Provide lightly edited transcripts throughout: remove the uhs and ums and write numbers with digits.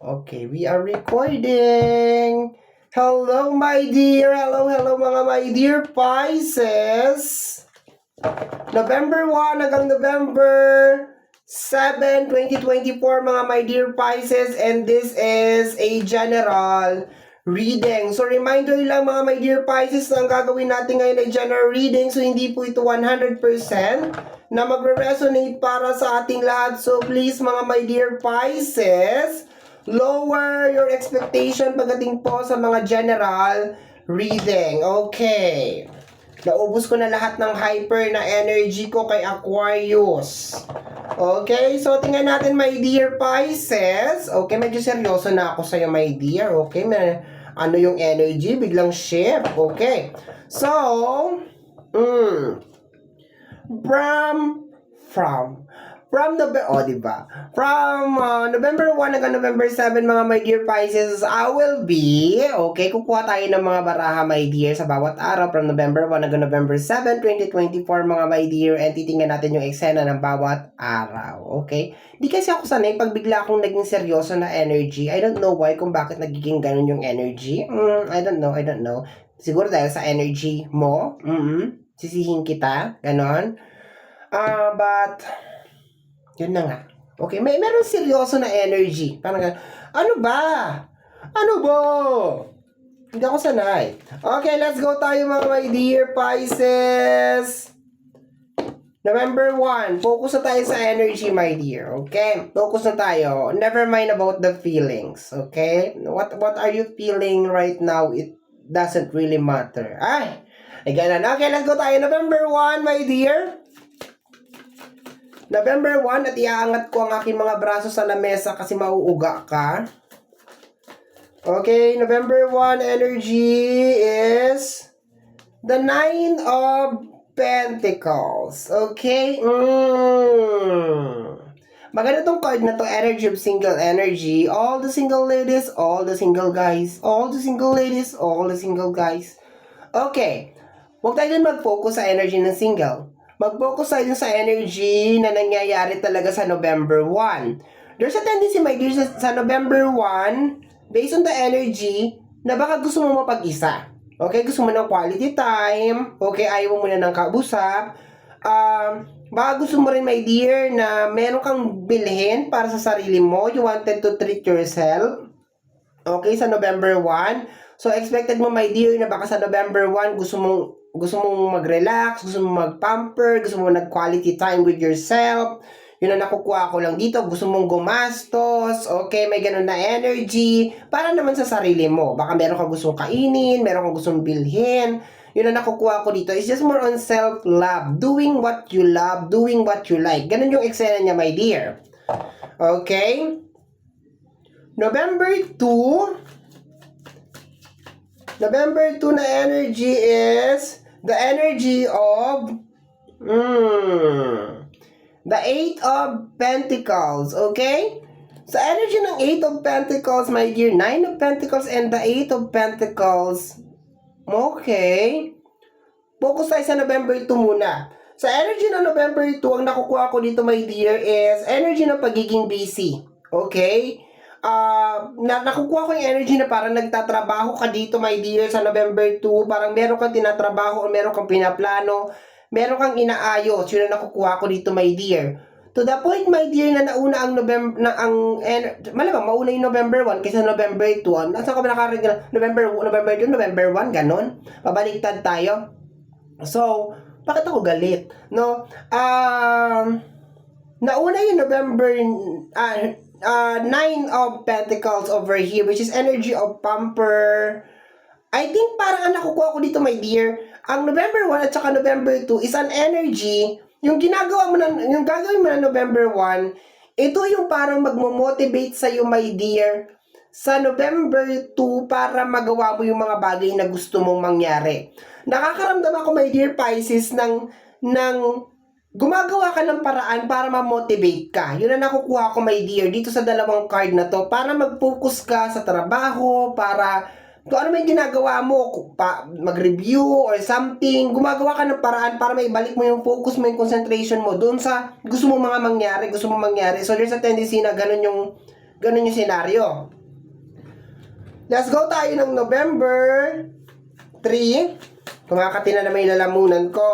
Okay, we are recording. Hello, my dear. Hello, mga my dear Pisces. November 1 hanggang November 7, 2024, mga my dear Pisces. And this is a general reading. So, reminder lang mga my dear Pisces na ang gagawin natin ngayon ay general reading. So, hindi po ito 100% na magre-resonate para sa ating lahat. So, please mga my dear Pisces, lower your expectation pagdating po sa mga general reading. Okay. Naubos ko na lahat ng hyper na energy ko kay Aquarius. Okay, so tingnan natin my dear Pisces. Okay, medyo seryoso na ako sa'yo my dear. Okay, ano yung energy? Biglang shift. Okay. So, from diba? From November 1 hanggang November 7, mga my dear Pisces, I will be, okay, kukuha tayo ng mga baraha, my dear, sa bawat araw, from November 1 hanggang November 7, 2024, mga my dear, and titingnan natin yung eksena ng bawat araw, okay? Di kasi ako sanay, pag bigla akong naging seryoso na energy, I don't know why, kung bakit nagiging ganun yung energy, I don't know, siguro dahil sa energy mo, sisihin kita, ganon, but, yun na nga. Okay, meron seryoso na energy. Parang, ano ba? Ano ba? Hindi ako sanay. Okay, let's go tayo mga my dear Pisces. November 1, focus na tayo sa energy, my dear. Okay? Focus na tayo. Never mind about the feelings. Okay? What are you feeling right now? It doesn't really matter. Ay! Ganun. Okay, let's go tayo. November 1, my dear. November 1 at iaangat ko ang aking mga braso sa lamesa kasi mauuga ka. Okay, November 1 energy is the 9 of Pentacles. Okay? Maganda tong card na to, energy of single energy. All the single ladies, all the single guys. All the single ladies, all the single guys. Okay. Huwag tayo din mag-focus sa energy ng single. Mag-focus tayo sa energy na nangyayari talaga sa November 1. There's a tendency, my dear, sa November 1, based on the energy, na baka gusto mo mapag-isa. Okay, gusto mo ng quality time. Okay, ayaw mo muna ng kausap. Baka gusto mo rin, my dear, na meron kang bilhin para sa sarili mo. You wanted to treat yourself. Okay, sa November 1. So, expected mo, my dear, na baka sa November 1, gusto mong mag-relax, gusto mong mag-pamper, gusto mong nag-quality time with yourself. Yun ang nakukuha ko lang dito. Gusto mong gumastos, okay, may ganun na energy. Para naman sa sarili mo. Baka meron kang gustong kainin, meron kang gustong bilhin. Yun ang nakukuha ko dito. It's just more on self-love. Doing what you love, doing what you like. Ganun yung eksena niya, my dear. Okay? November 2 na energy is the energy of the 8 of Pentacles, okay? Sa energy ng 8 of Pentacles, my dear, 9 of Pentacles and the 8 of Pentacles, okay? Focus tayo sa November 2 muna. Sa energy ng November 2, ang nakukuha ko dito, my dear, is energy ng pagiging busy, okay? Nakukuha ko yung energy na parang nagtatrabaho ka dito, my dear, sa November 2. Parang meron kang tinatrabaho o meron kang pinaplano, meron kang inaayos. Yun ang nakukuha ko dito, my dear. To the point, my dear, na nauna ang malamang mauna yung November 1 kaysa November 2. Nasa ka ba nakarinig na November 2, November 1, ganon? Pabaliktad tayo. So, bakit ako galit? No? Nauna yung November 9 of Pentacles over here, which is energy of pamper. I think parang ang nakukuha ko dito, my dear, ang November 1 at saka November 2 is an energy, yung gagawin mo na November 1, ito yung parang magmo-motivate sa'yo, my dear, sa November 2 para magawa mo yung mga bagay na gusto mong mangyari. Nakakaramdam ako, my dear Pisces, ng gumagawa ka ng paraan para ma-motivate ka. Yun ang nakukuha ko, my dear, dito sa dalawang card na to. Para mag-focus ka sa trabaho, para kung ano may ginagawa mo, mag-review or something, gumagawa ka ng paraan para maibalik mo yung focus mo, yung concentration mo doon sa gusto mo mangyari. So, there's a tendency na ganun yung Ganun yung senaryo. Let's go tayo ng November 3. Kumakati na naman yung lalamunan ko.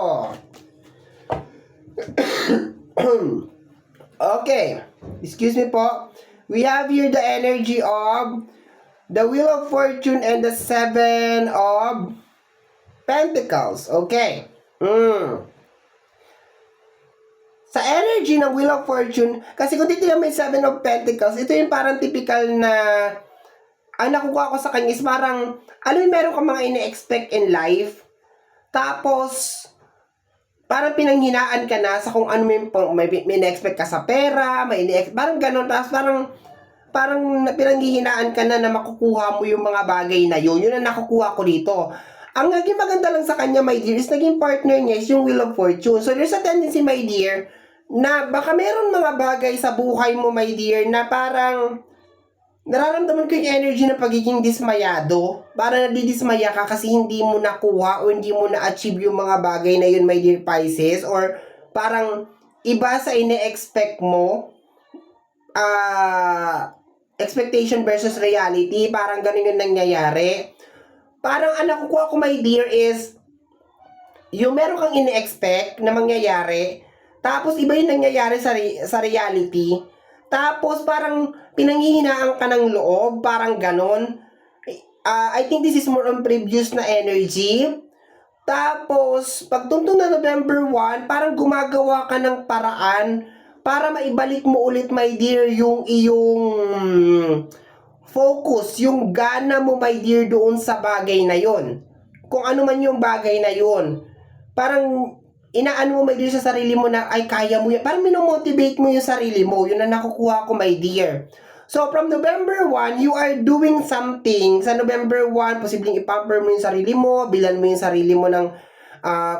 Okay. Excuse me po. We have here the energy of the Wheel of Fortune and the Seven of Pentacles. Okay. Sa energy ng Wheel of Fortune, kasi kung titignan mo yung Seven of Pentacles, ito yung parang typical na ang nakukuha ko sa kanya is parang, alam mo, meron kang mga ine-expect in life, tapos, parang pinanghinaan ka na sa kung ano may ine-expect ka sa pera, parang ganun, tapos parang pinanghihinaan ka na makukuha mo yung mga bagay na yun ang nakukuha ko dito. Ang naging maganda lang sa kanya, my dear, is naging partner niya is yung Wheel of Fortune. So, there's a tendency, my dear, na baka meron mga bagay sa buhay mo, my dear, na parang nararamdaman ko yung energy ng pagiging dismayado. Parang nadidismaya ka kasi hindi mo nakuha o hindi mo na-achieve yung mga bagay na yun, my dear Pisces. Or parang iba sa ine-expect mo. Expectation versus reality. Parang ganun yung nangyayari. Parang ang nakukuha ko, my dear, is yung meron kang ine-expect na mangyayari, tapos iba yung nangyayari sa reality, tapos parang pinanghihinaan ka ng loob, parang ganon. I think this is more on previous na energy. Tapos, pagtungtong na November 1, parang gumagawa ka ng paraan para maibalik mo ulit, my dear, yung iyong focus, yung gana mo, my dear, doon sa bagay na yon. Kung ano man yung bagay na yon. Parang inaano mo, my dear, sa sarili mo na, ay, kaya mo yan. Parang minomotivate mo yung sarili mo. Yun ang nakukuha ko, my dear. So, from November 1, you are doing something. Sa November 1, posibleng ipamper mo yung sarili mo, bilan mo yung sarili mo ng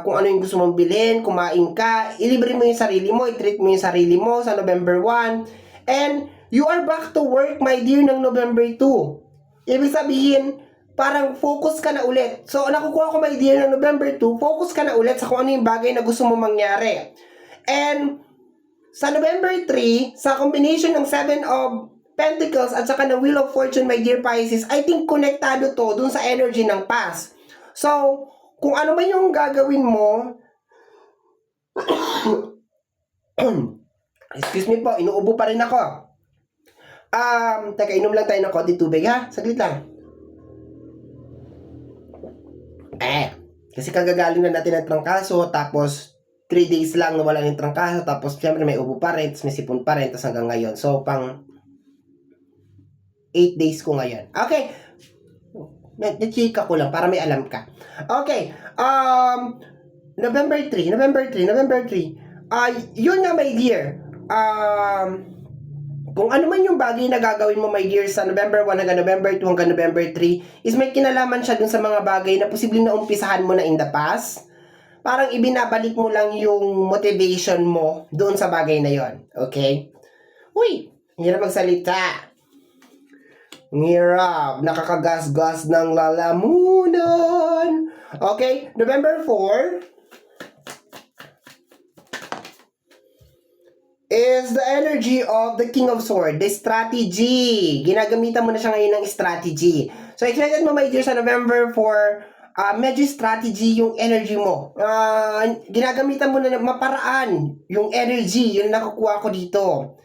kung ano yung gusto mong bilhin, kumain ka, ilibre mo yung sarili mo, i-treat mo yung sarili mo sa November 1. And, you are back to work, my dear, ng November 2. Ibig sabihin, parang focus ka na ulit. So, nakukuha ko, my dear, ng November 2, focus ka na ulit sa kung ano yung bagay na gusto mo mangyari. And, sa November 3, sa combination ng Seven of Pentacles at saka ng Wheel of Fortune, my dear Pisces, I think konektado to dun sa energy ng past. So, kung ano man yung gagawin mo, excuse me po, inuubo pa rin ako. Teka, inom lang tayo ng konti tubig, ha? Saglit lang. Kasi kagagaling na natin ng trangkaso, tapos 3 days lang nawala ng trangkaso, tapos syempre may ubo pa rin, tapos may sipon pa rin, tapos hanggang ngayon. So, pang 8 days ko ngayon. Okay. Na-chika ko lang para may alam ka. Okay. November 3. Yun nga, my dear. Kung ano man yung bagay na gagawin mo, my dear, sa November 1 hanggang November 2 hanggang November 3, is may kinalaman siya dun sa mga bagay na posibleng naumpisahan mo na in the past. Parang ibinabalik mo lang yung motivation mo doon sa bagay na yon. Okay? Uy, hirap magsalita. Hirap. Nakakagas-gas ng lalamunan. Okay, November 4 is the energy of the King of Swords, the strategy. Ginagamitan mo na siya ngayon ng strategy. So, expected mo, my dear, sa November 4, medyo strategy yung energy mo. Ginagamitan mo na maparaan yung energy, yun nakukuha ko dito.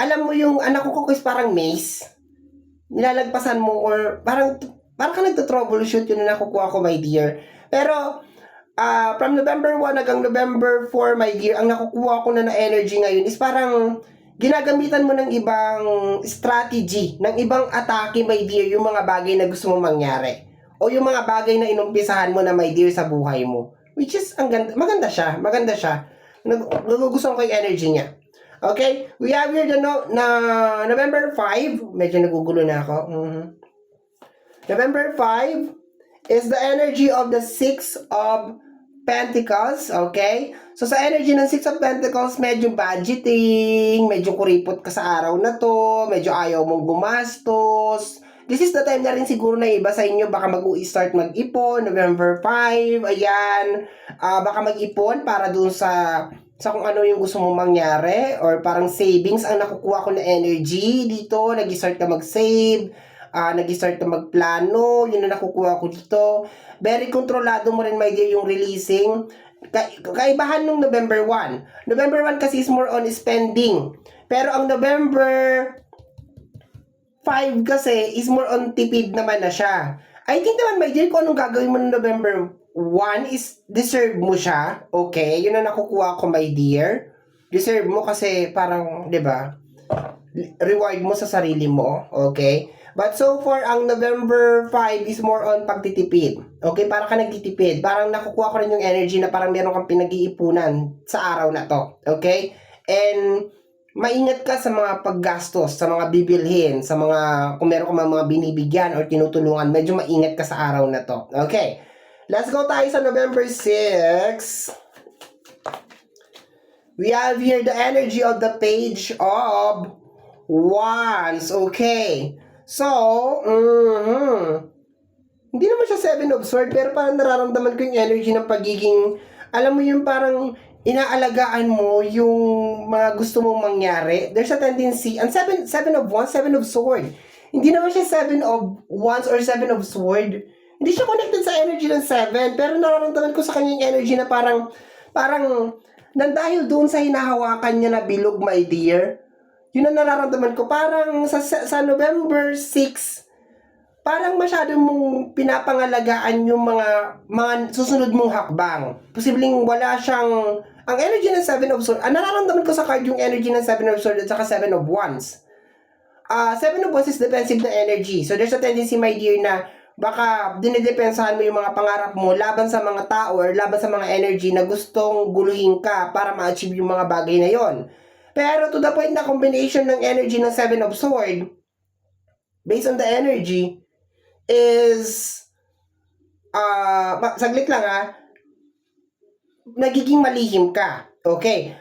Alam mo yung, nakukuha ko is parang maze. Nilalagpasan mo or parang ka nagto-troubleshoot, yun na nakukuha ko, my dear. Pero, from November 1 hanggang November 4, my dear, ang nakukuha ko na energy ngayon is parang ginagamitan mo ng ibang strategy, ng ibang atake, my dear, yung mga bagay na gusto mo mangyari. O yung mga bagay na inumpisahan mo na, my dear, sa buhay mo. Which is, maganda siya. Nagugustuhan ko yung energy niya. Okay? We have here na November 5. Medyo nagugulo na ako. November 5 is the energy of the Six of Pentacles, okay? So, sa energy ng Six of Pentacles, medyo budgeting, medyo kuripot ka sa araw na to, medyo ayaw mong gumastos. This is the time na rin siguro na iba sa inyo, baka mag-start mag-ipon, November 5, ayan. Baka mag-ipon para dun sa sa kung ano yung gusto mong mangyari, or parang savings ang nakukuha ko na energy dito, nag-start ka mag-save, nag-start ka magplano, yun ang nakukuha ko dito. Very kontrolado mo rin, my dear, yung releasing. Kaibahan nung November 1. November 1 kasi is more on spending. Pero ang November 5 kasi is more on tipid naman na siya. I think naman, my dear, kung anong gagawin mo ng November 1 is deserve mo siya. Okay? Yun ang nakukuha ko, my dear. Deserve mo kasi parang, di ba? Reward mo sa sarili mo. Okay? But so far, ang November 5 is more on pagtitipid. Okay? Parang ka nagtitipid. Parang nakukuha ko rin yung energy na parang meron kang pinag-iipunan sa araw na to. Okay? And maingat ka sa mga paggastos, sa mga bibilhin, sa mga, kung meron ka mga binibigyan or tinutulungan, medyo maingat ka sa araw na to. Okay. Let's go tayo sa November 6. We have here the energy of the Page of Wands. Okay. So, hindi naman siya Seven of Swords, pero parang nararamdaman ko yung energy ng pagiging, alam mo yung parang inaalagaan mo yung mga gusto mong mangyari. There's a tendency, and seven of Wands, Seven of Swords. Hindi naman siya Seven of Wands or Seven of Swords. Hindi siya connected sa energy ng 7, pero nararamdaman ko sa kanya yung energy na parang, nang dahil doon sa hinahawakan niya na bilog, my dear, yun ang nararamdaman ko. Parang sa November 6, parang masyado mong pinapangalagaan yung mga susunod mong hakbang. Posibleng wala siyang, ang energy ng 7 of Swords, nararamdaman ko sa card yung energy ng 7 of Swords at saka 7 of Wands. 7 of Wands is defensive na energy. So there's a tendency, my dear, na baka dinidepensahan mo yung mga pangarap mo laban sa mga tao or laban sa mga energy na gustong guluhin ka para ma-achieve yung mga bagay na yon. Pero to the point na combination ng energy ng 7 of Swords, based on the energy, is, saglit lang nagiging malihim ka. Okay.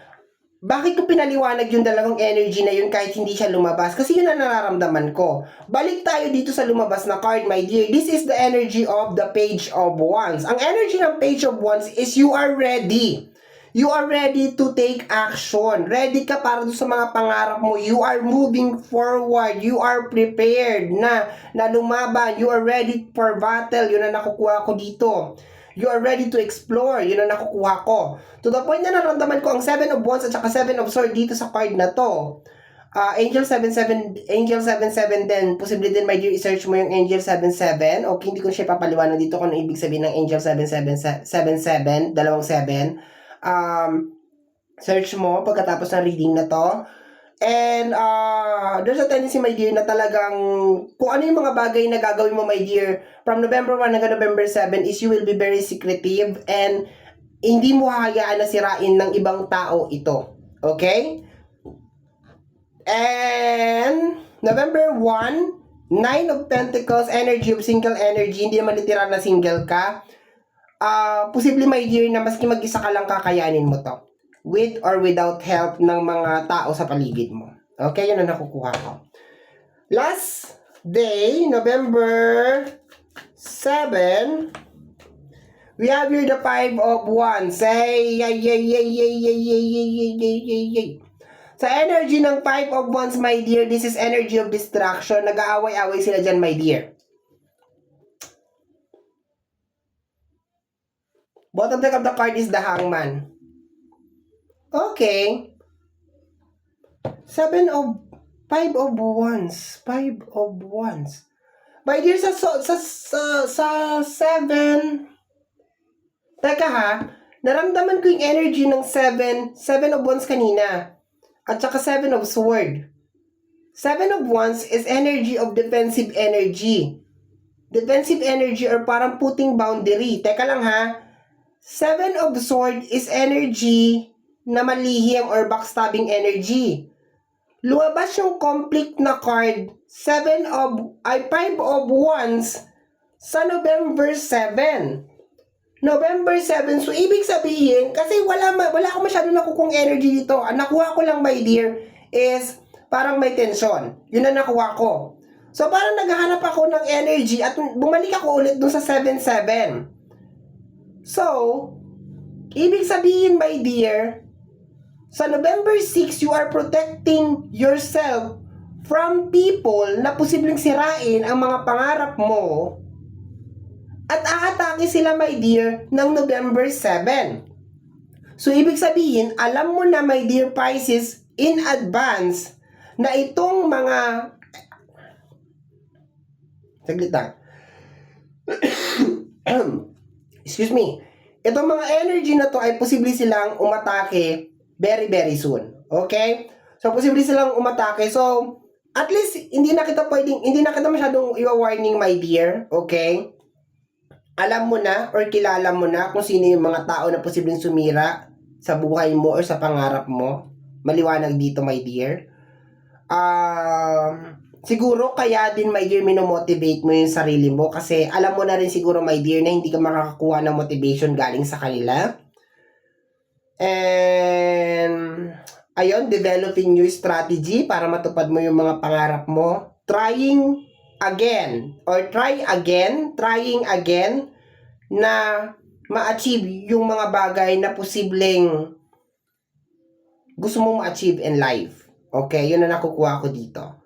Bakit ko pinaliwanag yung dalawang energy na yun kahit hindi siya lumabas? Kasi yun ang nararamdaman ko. Balik tayo dito sa lumabas na card, my dear. This is the energy of the Page of Wands. Ang energy ng Page of Wands is you are ready. You are ready to take action. Ready ka para doon sa mga pangarap mo. You are moving forward. You are prepared na lumaban. You are ready for battle. Yun ang nakukuha ko dito. You are ready to explore. Yun ang nakukuha ko. To the point na naramdaman ko ang 7 of Wands at saka 7 of Swords dito sa card na to. Angel 77 din. Posible din, my dear, i-search mo yung Angel 77. Okay, hindi ko siya papaliwanag dito kung ano ibig sabihin ng Angel 77, 77, dalawang 7. Search mo pagkatapos ng reading na to. And there's a tendency, my dear, na talagang kung ano yung mga bagay na gagawin mo, my dear, from November 1 hanggang November 7 is you will be very secretive and hindi mo hahayaan na sirain ng ibang tao ito. Okay? And November 1, 9 of Pentacles, energy of single energy, hindi naman literal na single ka. Posible, my dear, na maski mag-isa ka lang kakayanin mo to. With or without help ng mga tao sa paligid mo. Okay, yun ang nakukuha ko. Last day, November 7, we have here the 5 of Wands. Say, yay. Sa energy ng 5 of Wands, my dear, this is energy of distraction. Nag-aaway-away sila dyan, my dear. Bottom deck of the card is the Hangman. Okay. 5 of Wands. My dear, sa 7, teka naramdaman ko yung energy ng 7 of Wands kanina. At saka 7 of Swords. 7 of Wands is energy of defensive energy. Defensive energy or parang putting boundary. Teka lang 7 of Swords is energy na malihim or backstabbing energy. Lumabas yung conflict na card, 5 of Wands sa November 7. November 7, so ibig sabihin, kasi wala akong masyado nakukong energy dito. Ang nakuha ko lang, my dear, is parang may tension. Yun ang nakuha ko. So parang naghahanap ako ng energy at bumalik ako ulit dun sa 7-7. So, ibig sabihin, my dear, sa November 6, you are protecting yourself from people na posibleng sirain ang mga pangarap mo at aatake sila, my dear, ng November 7. So, ibig sabihin, alam mo na, my dear Pisces, in advance, na itong mga... Saglit lang. Excuse me. Itong mga energy na to ay posible silang umatake very, very soon. Okay? So, posible silang umatake. So, at least, hindi na kita masyadong i-warning, my dear. Okay? Alam mo na or kilala mo na kung sino yung mga tao na posibleng sumira sa buhay mo or sa pangarap mo. Maliwanag dito, my dear. Siguro kaya din, my dear, minomotivate mo yung sarili mo kasi alam mo na rin siguro, my dear, na hindi ka makakakuha ng motivation galing sa kanila. And ayun, developing new strategy para matupad mo yung mga pangarap mo. Trying again na ma-achieve yung mga bagay na posibleng gusto mong ma-achieve in life. Okay, yun na nakukuha ko dito.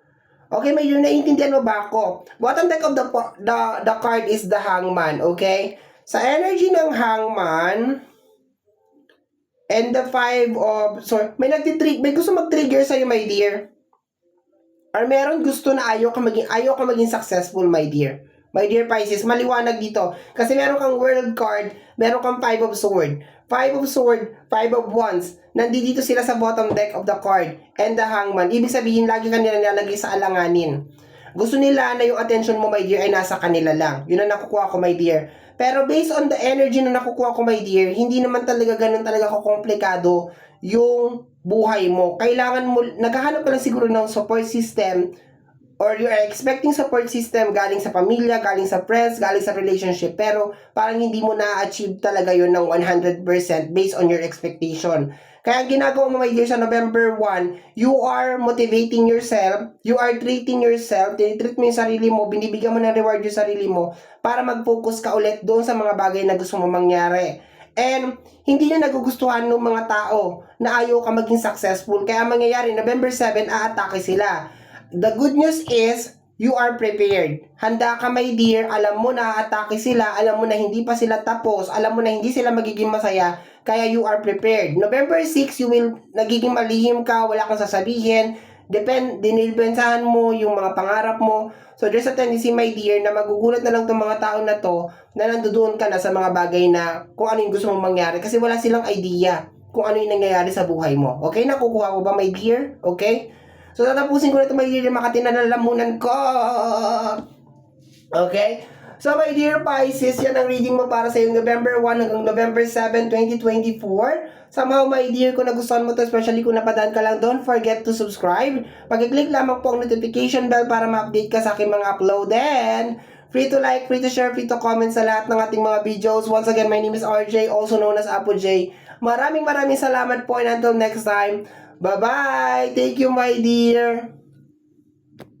Okay, may yun, naiintindihan mo ba ako? Bottom deck of the card is the Hangman, okay? Sa energy ng Hangman and the may gusto mag-trigger sa'yo, my dear. Or meron gusto na ayaw ka maging successful, my dear. My dear Pisces, maliwanag dito. Kasi meron kang World card, meron kang Five of Sword. Five of Wands. Nandito sila sa bottom deck of the card. And the Hangman. Ibig sabihin, lagi kanila nilalagay sa alanganin. Gusto nila na yung attention mo, my dear, ay nasa kanila lang. Yun ang nakukuha ko, my dear. Pero based on the energy na nakukuha ko, my dear, hindi naman talaga ganun talaga komplikado yung buhay mo. Kailangan mo, naghahanap ka lang siguro ng support system or you are expecting support system galing sa pamilya, galing sa friends, galing sa relationship, pero parang hindi mo na-achieve talaga yun ng 100% based on your expectation. Kaya ang ginagawa mo, my dear, sa November 1, you are motivating yourself, you are treating yourself, tinitreat mo yung sarili mo, binibigyan mo ng reward yung sarili mo para mag-focus ka ulit doon sa mga bagay na gusto mo mangyari. And hindi na nagugustuhan ng mga tao na ayaw ka maging successful. Kaya mangyayari, November 7, aatake sila. The good news is, you are prepared. Handa ka, my dear. Alam mo na atake sila. Alam mo na hindi pa sila tapos. Alam mo na hindi sila magiging masaya. Kaya you are prepared. November 6, nagiging malihim ka. Wala kang sasabihin. Dinidepensahan mo yung mga pangarap mo. So, there's a tendency, my dear, na magugulat na lang itong mga tao na to na nandoon ka na sa mga bagay na kung ano yung gusto mong mangyari. Kasi wala silang idea kung ano yung nangyayari sa buhay mo. Okay? Nakukuha ko ba, my dear? Okay? So, tatapusin ko na ito, my dear, makatinanalamunan ko. Okay? So, my dear Pisces, yan ang reading mo para sa yung November 1 hanggang November 7, 2024. Somehow, my dear, kung nagustuhan mo to, especially kung napadaan ka lang, don't forget to subscribe. Pag-click lamang po ang notification bell para ma-update ka sa aking mga upload. And free to like, free to share, free to comment sa lahat ng ating mga videos. Once again, my name is RJ, also known as Apo J. Maraming salamat po, and until next time, bye-bye! Thank you, my dear!